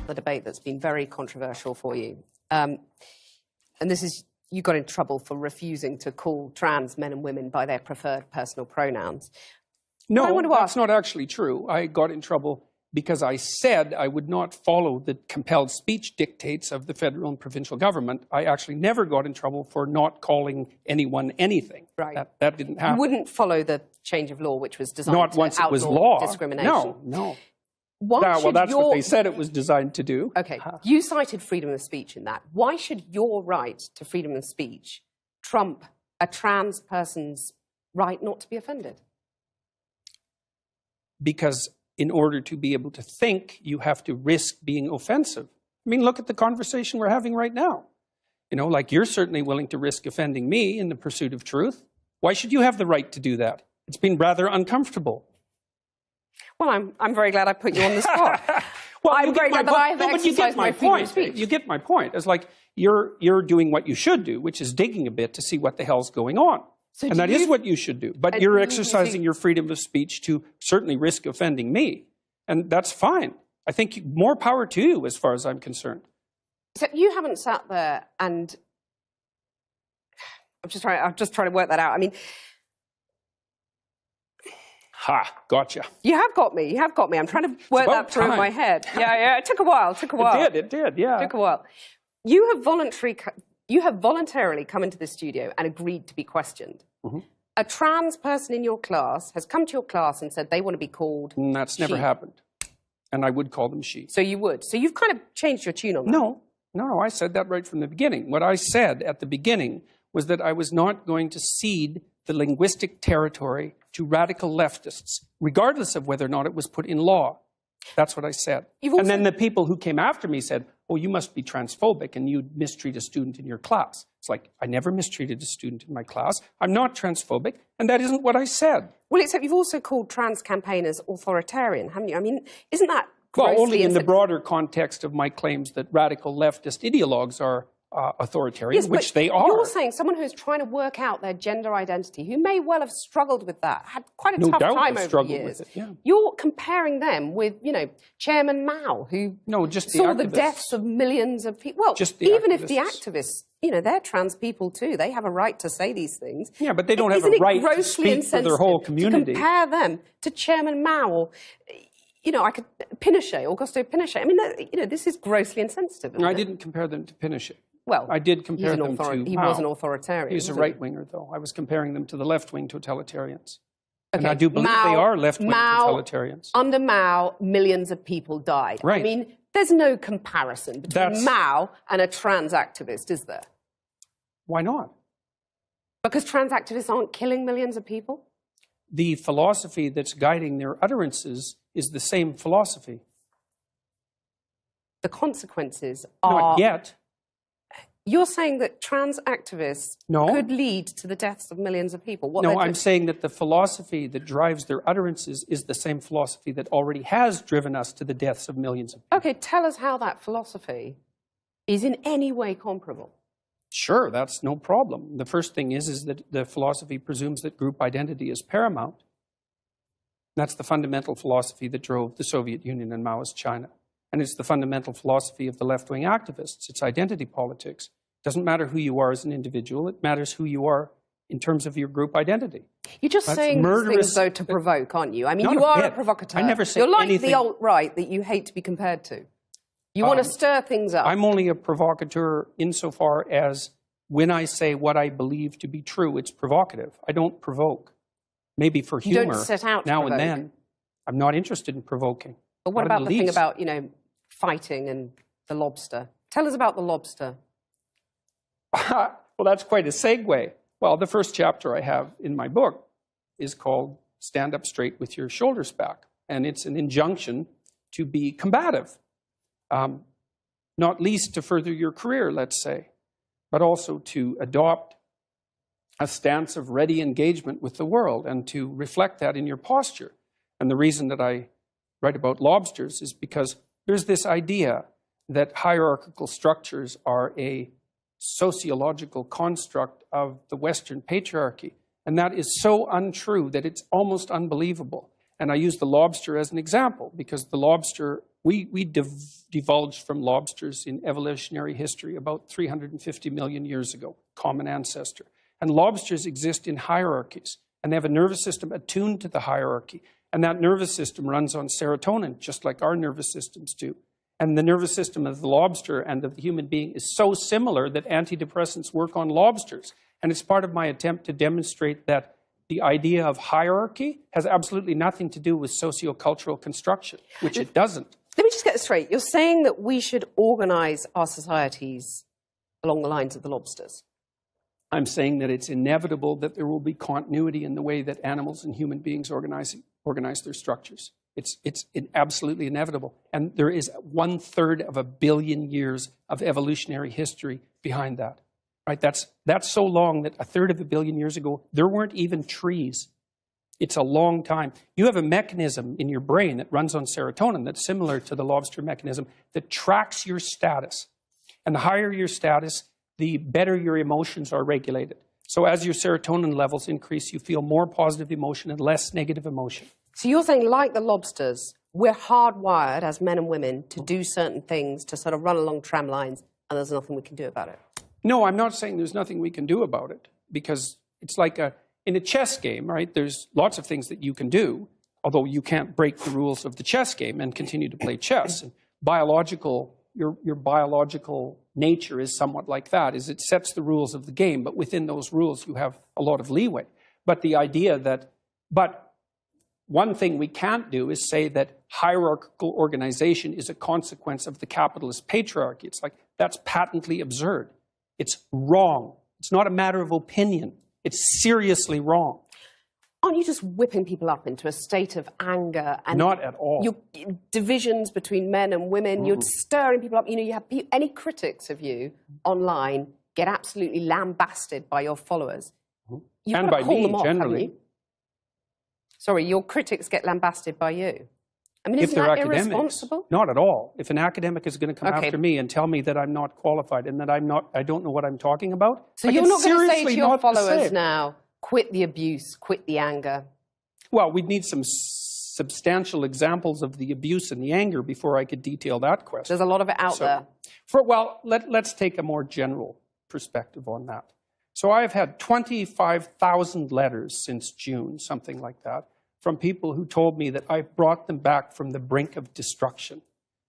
the debate that's been very controversial for you. And this is, you got in trouble for refusing to call trans men and women by their preferred personal pronouns. No, that's not actually true. I got in trouble because I said I would not follow the compelled speech dictates of the federal and provincial government. I actually never got in trouble for not calling anyone anything. Right. That didn't happen. You wouldn't follow the change of law, which was designed not to once outlaw it was law. discrimination. No. Well, that's what they said it was designed to do. Okay, you cited freedom of speech in that. Why should your right to freedom of speech trump a trans person's right not to be offended? Because in order to be able to think, you have to risk being offensive. I mean, look at the conversation we're having right now. You know, like you're certainly willing to risk offending me in the pursuit of truth. Why should you have the right to do that? It's been rather uncomfortable. Well, I'm very glad I put you on the spot. Well, I'm very glad that I have exercised my freedom of speech. You get my point. It's like you're doing what you should do, which is digging a bit to see what the hell's going on. So and that is what you should do. But you're exercising your freedom of speech to certainly risk offending me. And that's fine. I think more power to you as far as I'm concerned. So you haven't sat there and... I'm just trying to work that out. I mean... Ha, gotcha. You have got me. You have got me. I'm trying to work that through in my head. Yeah, it took a while. It did, yeah. It took a while. You have voluntarily come into this studio and agreed to be questioned. Mm-hmm. A trans person in your class has come to your class and said they want to be called That's never happened. And I would call them she. So you would. So you've kind of changed your tune on that. No, I said that right from the beginning. What I said at the beginning was that I was not going to cede the linguistic territory to radical leftists, regardless of whether or not it was put in law. That's what I said. And then the people who came after me said, oh, you must be transphobic and you'd mistreat a student in your class. It's like, I never mistreated a student in my class. I'm not transphobic, and that isn't what I said. Well, except you've also called trans campaigners authoritarian, haven't you? I mean, isn't that grossly... Well, only in the broader context of my claims that radical leftist ideologues are authoritarian, yes, which they are. You're saying someone who's trying to work out their gender identity, who may well have struggled with that, had quite a tough time over the years. With it, yeah. You're comparing them with, you know, Chairman Mao, who saw the deaths of millions of people. Well, even if the activists, you know, they're trans people too. They have a right to say these things. Yeah, but they don't have a right to speak for their whole community. To compare them to Chairman Mao or... You know, Augusto Pinochet. I mean, you know, this is grossly insensitive. I didn't compare them to Pinochet. Well, I did compare them to He was an authoritarian. He was a right-winger, though. I was comparing them to the left-wing totalitarians. Okay. And I do believe they are left-wing totalitarians. Under Mao, millions of people died. Right. I mean, there's no comparison between Mao and a trans activist, is there? Why not? Because trans activists aren't killing millions of people? The philosophy that's guiding their utterances is the same philosophy. The consequences are... Not yet. You're saying that trans activists could lead to the deaths of millions of people? No, I'm saying that the philosophy that drives their utterances is the same philosophy that already has driven us to the deaths of millions of people. Okay, tell us how that philosophy is in any way comparable. Sure, that's no problem. The first thing is that the philosophy presumes that group identity is paramount. That's the fundamental philosophy that drove the Soviet Union and Maoist China. And it's the fundamental philosophy of the left-wing activists. It's identity politics. It doesn't matter who you are as an individual. It matters who you are in terms of your group identity. You're just saying these things, though, to provoke, aren't you? I mean, you are a provocateur. I never say You're like anything. the alt-right that you hate to be compared to. You want to stir things up. I'm only a provocateur insofar as when I say what I believe to be true, it's provocative. I don't provoke. Maybe for humor, you don't set out to now provoke. And then. I'm not interested in provoking. But what about the thing about, you know, fighting and the lobster? Tell us about the lobster. Well, that's quite a segue. Well, the first chapter I have in my book is called Stand Up Straight with Your Shoulders Back. And it's an injunction to be combative, not least to further your career, let's say, but also to adopt a stance of ready engagement with the world and to reflect that in your posture. And the reason that I write about lobsters is because there's this idea that hierarchical structures are a sociological construct of the Western patriarchy. And that is so untrue that it's almost unbelievable. And I use the lobster as an example because the lobster, we divulged from lobsters in evolutionary history about 350 million years ago, common ancestor. And lobsters exist in hierarchies, and they have a nervous system attuned to the hierarchy. And that nervous system runs on serotonin, just like our nervous systems do. And the nervous system of the lobster and of the human being is so similar that antidepressants work on lobsters. And it's part of my attempt to demonstrate that the idea of hierarchy has absolutely nothing to do with sociocultural construction, which it doesn't. Let me just get this straight. You're saying that we should organize our societies along the lines of the lobsters? I'm saying that it's inevitable that there will be continuity in the way that animals and human beings organize their structures. It's absolutely inevitable. And there is 1/3 of a billion years of evolutionary history behind that. Right? That's so long that 1/3 of a billion years ago, there weren't even trees. It's a long time. You have a mechanism in your brain that runs on serotonin that's similar to the lobster mechanism that tracks your status. And the higher your status, the better your emotions are regulated. So as your serotonin levels increase, you feel more positive emotion and less negative emotion. So you're saying, like the lobsters, we're hardwired as men and women to do certain things, to sort of run along tram lines, and there's nothing we can do about it? No, I'm not saying there's nothing we can do about it, because it's like in a chess game, right? There's lots of things that you can do, although you can't break the rules of the chess game and continue to play chess. And your biological nature is somewhat like that, is it sets the rules of the game, but within those rules you have a lot of leeway. But the idea that, one thing we can't do is say that hierarchical organization is a consequence of the capitalist patriarchy. It's like, that's patently absurd. It's wrong. It's not a matter of opinion. It's seriously wrong. Aren't you just whipping people up into a state of anger? And not at all. Divisions between men and women, you're stirring people up. You know, you have any critics of you online get absolutely lambasted by your followers. And by me, generally. Sorry, your critics get lambasted by you. I mean, isn't that irresponsible? Not at all. If an academic is going to come after me and tell me that I'm not qualified and that I don't know what I'm talking about, so you're not going to say to your followers now, quit the abuse, quit the anger? Well, we'd need some substantial examples of the abuse and the anger before I could detail that question. There's a lot of it out there. Let's take a more general perspective on that. So I've had 25,000 letters since June, something like that, from people who told me that I've brought them back from the brink of destruction.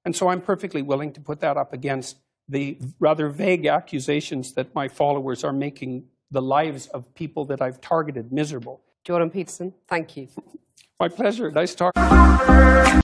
And so I'm perfectly willing to put that up against the rather vague accusations that my followers are making the lives of people that I've targeted miserable. Jordan Peterson, thank you. My pleasure. Nice talking.